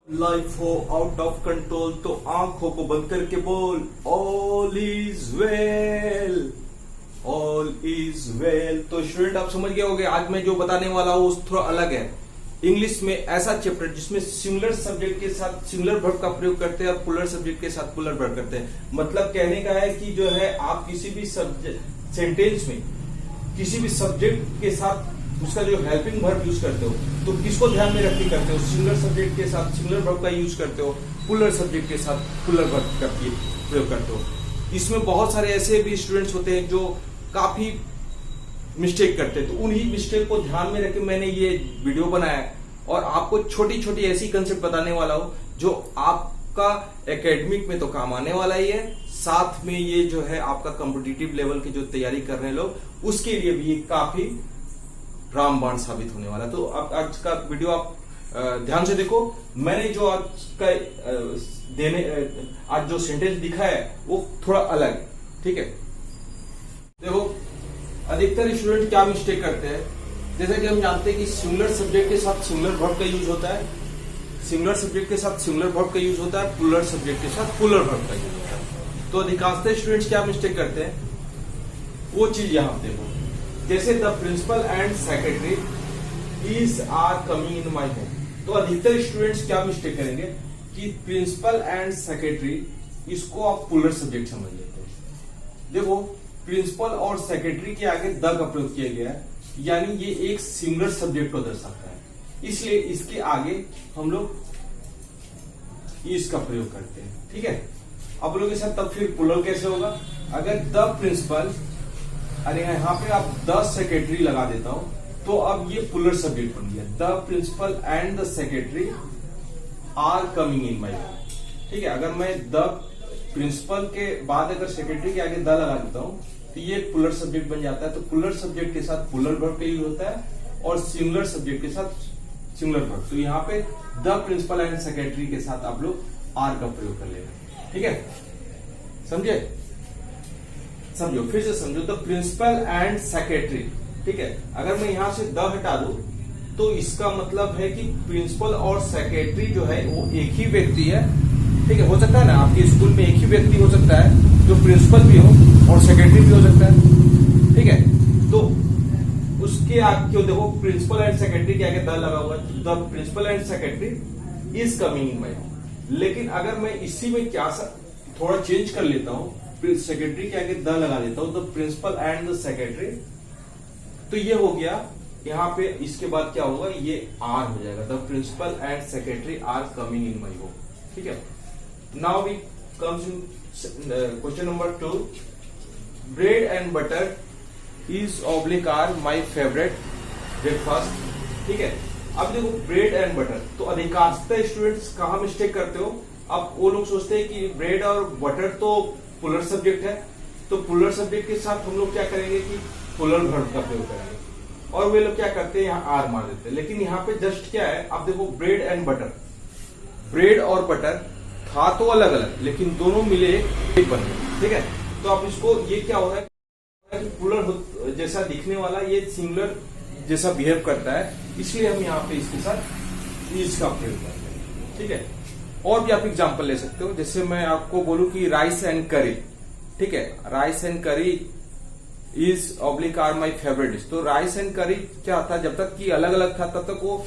Life हो out of control तो आंखों को बंद करके बोल all is well, all is well. तो स्टूडेंट आप समझ गए होंगे आज मैं जो बताने वाला हूँ थोड़ा अलग है। इंग्लिश में ऐसा चैप्टर जिसमें सिंगुलर सब्जेक्ट के साथ सिंगुलर वर्ब का प्रयोग करते हैं और प्लूरल सब्जेक्ट के साथ प्लूरल वर्ब करते हैं। मतलब कहने का है कि जो है आप किसी भी सेंटेंस में किसी भी सब्जेक्ट के साथ उसका जो हेल्पिंग वर्ब यूज करते हो तो किसको ध्यान में रख के करते हो? सिंगुलर सब्जेक्ट के साथ सिंगुलर वर्ब का यूज करते हो, प्लूरल सब्जेक्ट के साथ प्लूरल वर्ब का प्रयोग करते हो। इसमें बहुत सारे ऐसे भी स्टूडेंट्स होते हैं जो काफी मिस्टेक करते हैं, तो उन्हीं मिस्टेक को ध्यान में रख के मैंने ये वीडियो बनाया और आपको छोटी छोटी ऐसी कंसेप्ट बताने वाला हूं जो आपका एकेडमिक में तो काम आने वाला ही है, साथ में ये जो है आपका कॉम्पिटिटिव लेवल की जो तैयारी कर रहे हैं लोग उसके लिए भी काफी रामबाण साबित होने वाला। तो अब आज का वीडियो आप ध्यान से देखो। मैंने जो आज का आज जो सेंटेंस दिखा है वो थोड़ा अलग है, ठीक है। देखो अधिकतर स्टूडेंट क्या मिस्टेक करते हैं, जैसे कि हम जानते हैं कि सिंगुलर सब्जेक्ट के साथ सिंगुलर वर्ब का यूज होता है, सिंगुलर सब्जेक्ट के साथ सिंगुलर वर्ब का यूज होता है, प्लूरल सब्जेक्ट के साथ प्लूरल वर्ब का यूज होता है। तो अधिकांशतः स्टूडेंट्स क्या मिस्टेक करते हैं वो चीज यहां देखो। जैसे the principal and secretary is are coming in my home, तो अधिकतर स्टूडेंट्स क्या मिस्टेक करेंगे कि प्रिंसिपल एंड सेक्रेटरी इसको आप प्लूरल सब्जेक्ट समझ लेते हैं। देखो प्रिंसिपल और सेक्रेटरी के आगे द का प्रयोग किया गया है, यानी ये एक सिंगुलर सब्जेक्ट को दर्शाता है, इसलिए इसके आगे हम लोग इसका प्रयोग करते हैं, ठीक है। अब लोग के साथ तब फिर प्लूरल कैसे होगा? अगर द प्रिंसिपल, अरे यहाँ पे आप द सेक्रेटरी लगा देता हूं तो अब ये प्लूरल सब्जेक्ट बन गया। The principal and the secretary are coming in my home, ठीक है। अगर मैं द प्रिंसिपल के बाद अगर सेक्रेटरी के आगे द लगा देता हूं तो ये प्लूरल सब्जेक्ट बन जाता है। तो प्लूरल सब्जेक्ट के साथ प्लूरल वर्ब का यूज होता है और सिंगुलर सब्जेक्ट के साथ सिंगुलर वर्ब। तो यहाँ पे द प्रिंसिपल एंड सेक्रेटरी के साथ आप लोग आर का प्रयोग कर लेना, ठीक है। समझे? समझो, फिर से समझो। द प्रिंसिपल एंड सेक्रेटरी, ठीक है। अगर मैं यहां से द हटा दूं तो इसका मतलब है कि प्रिंसिपल और सेक्रेटरी जो है वो एक ही व्यक्ति है, ठीक है। हो सकता है ना आपके स्कूल में एक ही व्यक्ति हो सकता है जो प्रिंसिपल भी हो और सेक्रेटरी भी हो सकता है, ठीक है। तो उसके आगे क्यों देखो प्रिंसिपल एंड सेक्रेटरी के आगे द लगा हुआ है, the principal and secretary is coming in my home. लेकिन अगर मैं इसी में क्या थोड़ा चेंज कर लेता हूं, सेक्रेटरी के आगे द लगा देता हूं, the principal and the secretary, तो ये हो गया। यहाँ पे इसके बाद क्या होगा, ये आर हो जाएगा। The principal and secretary are coming in my home, ठीक है। Now we comes in question number 2। Bread and butter is oblique are my favourite breakfast, ठीक है। अब देखो ब्रेड एंड बटर, तो अधिकांशतः स्टूडेंट्स कहाँ मिस्टेक करते हो? अब वो लोग सोचते हैं कि ब्रेड और बटर तो प्लूरल सब्जेक्ट है, तो प्लूरल सब्जेक्ट के साथ हम लोग क्या करेंगे कि प्लूरल वर्ब का प्रयोग करेंगे, और वे लोग क्या करते हैं यहाँ आर मार देते हैं। लेकिन यहाँ पे जस्ट क्या है, आप देखो ब्रेड एंड बटर, ब्रेड और बटर था तो अलग अलग लेकिन दोनों मिले एक बन गए, ठीक है। तो आप इसको ये क्या हो रहा है कि प्लूरल जैसा दिखने वाला ये सिंगुलर जैसा बिहेव करता है, इसलिए हम यहाँ पे इसके साथ इज का प्रयोग करते हैं, ठीक है। और भी आप एग्जांपल ले सकते हो, जैसे मैं आपको बोलूं कि राइस एंड करी, ठीक है। Rice and curry is oblique are my favourite dish. तो राइस एंड करी क्या था, जब तक कि अलग अलग था तब तक वो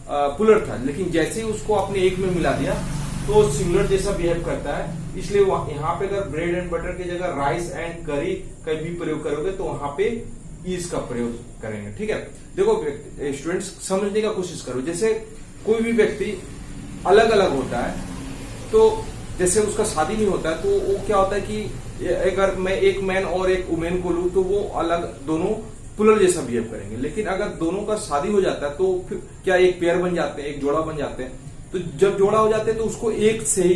प्लूरल था, लेकिन जैसे ही उसको आपने एक में मिला दिया तो सिंगुलर जैसा बिहेव करता है। इसलिए यहाँ पे अगर ब्रेड एंड बटर की जगह राइस एंड करी का भी प्रयोग करोगे तो वहां पे इज का प्रयोग करेंगे, ठीक है। देखो स्टूडेंट्स समझने का कोशिश करो, जैसे कोई भी व्यक्ति अलग अलग होता है, तो जैसे उसका शादी नहीं होता है तो वो क्या होता है कि अगर मैं एक मैन और एक वुमेन को लूं तो वो अलग दोनों प्लूरल जैसा बिहेव करेंगे। लेकिन अगर दोनों का शादी हो जाता है तो फिर क्या एक पेयर बन जाते हैं, एक जोड़ा बन जाते हैं। तो जब जोड़ा हो जाते हैं तो उसको एक से ही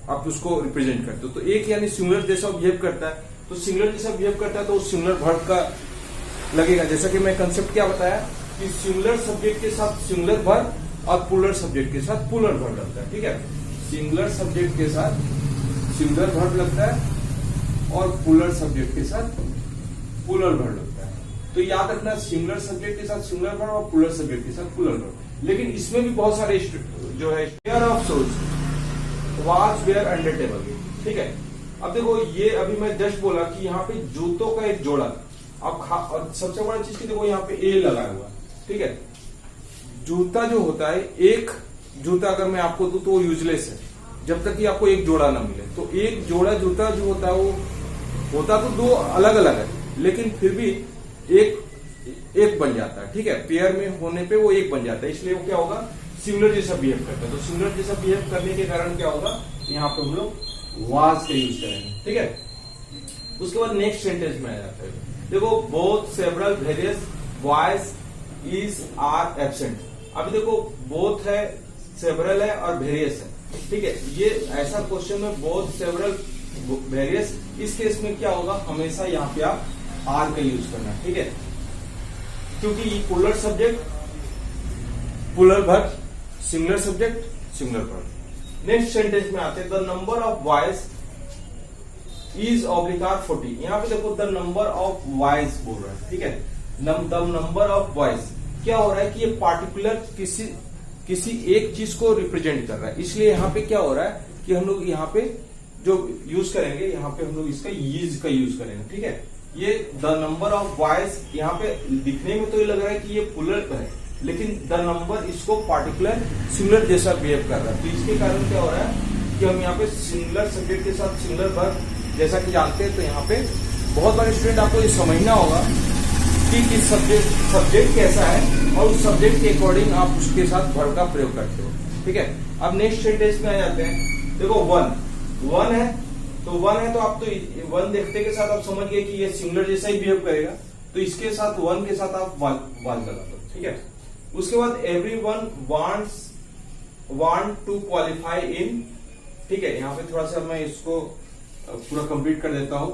आप उसको रिप्रेजेंट करते हो। तो एक यानी सिंगुलर जैसा बिहेव करता है, तो सिंगुलर जैसा बिहेव करता है तो सिंगुलर वर्ब का लगेगा। जैसा कि मैं कंसेप्ट क्या बताया कि सिंगुलर सब्जेक्ट के साथ सिंगुलर वर्ब और प्लूरल सब्जेक्ट के साथ प्लूरल वर्ब लगता है, ठीक है। सिंगुलर सब्जेक्ट के साथ सिंगुलर वर्ब लगता है और प्लूरल सब्जेक्ट के साथ प्लूरल वर्ब लगता है। तो याद रखना सिंगुलर सब्जेक्ट के साथ सिंगुलर वर्ब और प्लूरल सब्जेक्ट के साथ प्लूरल वर्ब। लेकिन इसमें भी बहुत सारे जो है pair of shoes was were under table, ठीक है। अब देखो ये अभी मैं जस्ट बोला कि यहाँ पे जूतों का एक जोड़ा, अब सबसे बड़ा चीज की देखो यहाँ पे ए लगा हुआ है, ठीक है। जूता जो होता है, एक जूता अगर मैं आपको दूं तो वो यूजलेस है जब तक कि आपको एक जोड़ा ना मिले। तो एक जोड़ा जूता जो होता है वो होता तो दो अलग अलग है, लेकिन फिर भी एक बन जाता है, ठीक है। पेयर में होने पे वो एक बन जाता है, इसलिए वो क्या होगा, सिमिलर जैसा बिहेव करता है। तो सिमिलर जैसा बिहेव करने के कारण क्या होगा, यहाँ पे हम लोग वाज का यूज करेंगे, ठीक है। उसके बाद नेक्स्ट सेंटेंस में आ जाता है, देखो both several various boys is are absent. अभी देखो बोथ है, सेवरल है और वेरियस है, ठीक है। ये ऐसा क्वेश्चन में बोथ सेवरल वेरियस, इस केस में क्या होगा, हमेशा यहाँ पे आप आर का यूज करना, ठीक है, क्योंकि ये plural subject plural verb, singular subject singular verb. Next sentence में आते हैं, the number of boys is ऑब्लिकार 40। यहाँ पे देखो द नंबर ऑफ बॉयज बोल रहा है, ठीक है। द नंबर ऑफ बॉयज क्या हो रहा है कि ये पार्टिकुलर किसी एक चीज को रिप्रेजेंट कर रहा है, इसलिए यहाँ पे क्या हो रहा है कि हम लोग यहाँ पे जो यूज करेंगे, यहाँ पे हम लोग इसका इज का यूज करेंगे, ठीक है। ये द नंबर ऑफ बॉयज यहाँ पे दिखने में तो ये लग रहा है कि ये पुलर है, लेकिन द नंबर इसको पार्टिकुलर सिंगुलर जैसा बिहेव कर रहा है। तो इसके कारण क्या हो रहा है कि हम यहाँ पे सिंगुलर सब्जेक्ट के साथ सिंगुलर वर्ब जैसा कि जानते हैं। तो यहाँ पे बहुत बार स्टूडेंट आपको ये समझना होगा कि किस सब्जेक्ट कैसा है और उस सब्जेक्ट के अकॉर्डिंग आप उसके साथ वर्ब का प्रयोग करते हो, ठीक है। अब नेक्स्ट सेंटेंस में आ जाते हैं, देखो वन है, तो वन है तो आप तो वन देखते के साथ आप समझ गए कि ये सिंगुलर जैसा ही बिहेव करेगा, तो इसके साथ वन के साथ आप वाज लगा दो, ठीक है। उसके बाद everyone want to qualify in, ठीक है। यहाँ पे थोड़ा सा मैं इसको पूरा कंप्लीट कर देता हूँ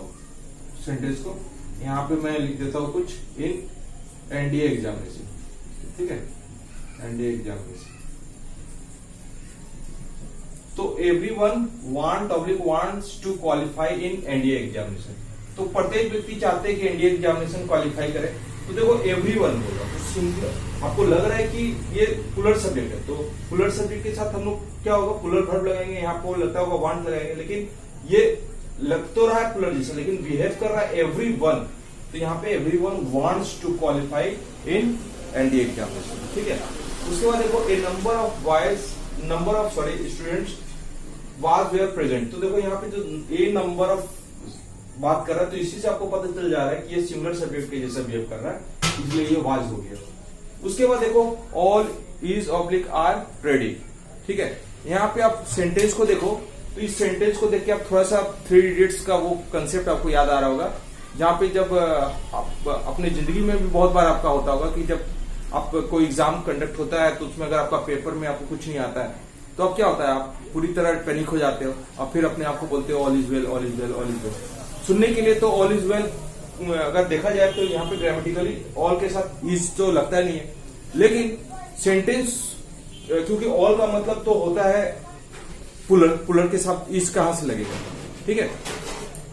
सेंटेंस को। यहाँ पे मैं लिख देता हूँ कुछ, इन एनडीए एग्जामिनेशन, ठीक है, एनडीए एग्जामिनेशन। तो everyone wants to qualify in NDA examination. तो प्रत्येक व्यक्ति चाहते हैं कि एनडीए एग्जामिनेशन क्वालिफाई करे। तो देखो एवरीवन बोल रहा, तो सिंगुलर आपको लग रहा है कि ये पुलर सब्जेक्ट है, तो पुलर सब्जेक्ट के साथ हम लोग क्या होगा, पुलर वर्ब लगाएंगे, यहाँ पे लगता होगा वांट लगाएंगे, लेकिन ये लग तो रहा है पुलर जैसा, लेकिन बिहेव कर रहा है एवरीवन। तो यहाँ पे everyone wants to qualify in NDA examination, ठीक है। उसके बाद देखो a number of students was were present. तो देखो यहाँ पे जो ए नंबर ऑफ बात कर रहा है, तो इसी से आपको पता चल जा रहा है कि ये सिमिलर सब्जेक्ट के जैसा बिहेव कर रहा है, इसलिए ये वाज हो गया। उसके बाद देखो all is oblique are ready, ठीक है। यहाँ पे आप सेंटेंस को देखो, तो इस सेंटेंस को देख के आप थोड़ा सा 3 इडियट्स का वो कंसेप्ट आपको याद आ रहा होगा, जहाँ पे जब आप अपने जिंदगी में भी बहुत बार आपका होता होगा कि जब आप कोई एग्जाम कंडक्ट होता है, तो उसमें अगर आपका पेपर में आपको कुछ नहीं आता है, तो अब क्या होता है, आप पूरी तरह पैनिक हो जाते हो और फिर अपने आप को बोलते हो all is well, all is well, all is well. सुनने के लिए तो ऑल इज वेल अगर देखा जाए तो यहाँ पे ग्रामेटिकली ऑल के साथ इज तो लगता नहीं है, लेकिन सेंटेंस क्योंकि ऑल का मतलब तो होता है पुलर के साथ इज कहां से लगेगा, ठीक है।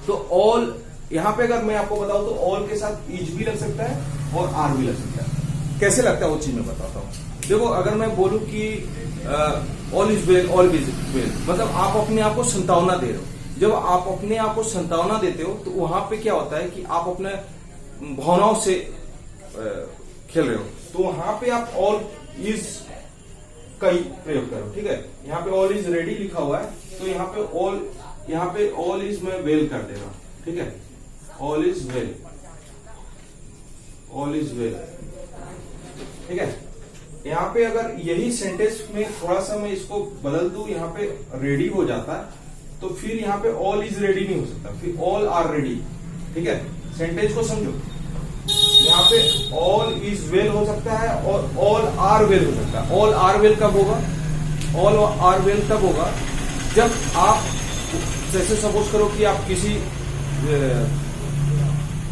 तो ऑल यहाँ पे अगर मैं आपको बताऊं तो ऑल के साथ इज भी लग सकता है और आर भी लग सकता है। कैसे लगता है वो चीज मैं बताता हूँ। देखो अगर मैं बोलूं कि all is well, all is well, मतलब आप अपने आप को संतावना दे रहे हो। जब आप अपने आप को संतावना देते हो तो वहां पे क्या होता है कि आप अपने भावनाओं से खेल रहे हो, तो वहां पे आप ऑल इज का प्रयोग करो, ठीक है। यहाँ पे ऑल इज रेडी लिखा हुआ है, तो यहाँ पे ऑल इज मैं वेल कर दे रहा हूं, ठीक है। All is well, all is well, ठीक है। यहाँ पे अगर यही सेंटेंस में थोड़ा सा मैं इसको बदल दूं, यहाँ पे रेडी हो जाता है, तो फिर यहाँ पे ऑल इज रेडी नहीं हो सकता, फिर ऑल आर रेडी, ठीक है। सेंटेंस को समझो, यहाँ पे ऑल इज वेल हो सकता है और ऑल आर वेल हो सकता है। ऑल आर वेल कब होगा, ऑल आर वेल तब होगा जब आप जैसे सपोज करो कि आप किसी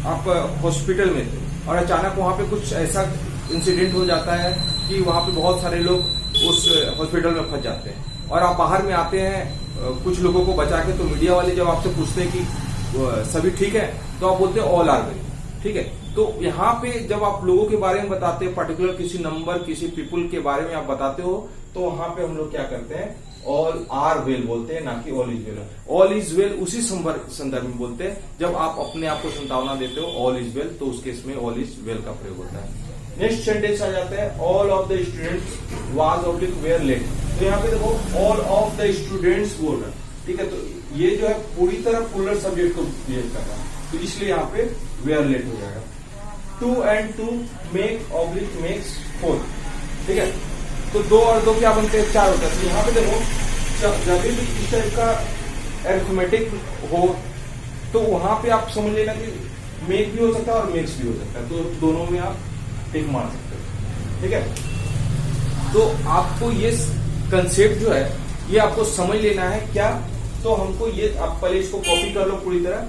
आप हॉस्पिटल में थे और अचानक वहां पे कुछ ऐसा इंसिडेंट हो जाता है कि वहां पे बहुत सारे लोग उस हॉस्पिटल में फंस जाते हैं और आप बाहर में आते हैं कुछ लोगों को बचा के, तो मीडिया वाले जब आपसे पूछते हैं कि सभी ठीक है, तो आप बोलते हैं ऑल आर वेल, ठीक है। तो यहाँ पे जब आप लोगों के बारे में बताते हैं, पर्टिकुलर किसी नंबर, किसी पीपुल के बारे में आप बताते हो, तो वहां पे हम लोग क्या करते हैं, ऑल आर वेल बोलते हैं, ना कि all is well. All is well उसी संदर्भ में बोलते हैं जब आप अपने आप को संतावना देते हो, ऑल इज वेल, तो उस केस में ऑल इज वेल का प्रयोग होता है। नेक्स्ट सेंटेंस आ जाता है, all of the students was oblique were late. तो यहाँ पे देखो ऑल ऑफ द स्टूडेंट्स बोल रहा है, ठीक है, तो ये जो है पूरी तरह पुलर सब्जेक्ट को बिहेव कर रहा है, तो इसलिए यहाँ पे वेयर लेट हो जाएगा। 2 and 2 मेक ऑब्लिक मेक्स 4, ठीक है, तो 2 और 2 क्या बनते हैं, 4 होता है। तो यहाँ पे देखो जब भी इस टाइप का अरिथमेटिक हो तो वहां पे आप समझ लेना कि मेक भी हो सकता है और मेक्स भी हो सकता है, तो दोनों में आप टिक मार सकते हो, ठीक है। तो आपको ये कंसेप्ट जो है ये आपको समझ लेना है क्या, तो हमको ये आप पहले इसको कॉपी कर लो पूरी तरह,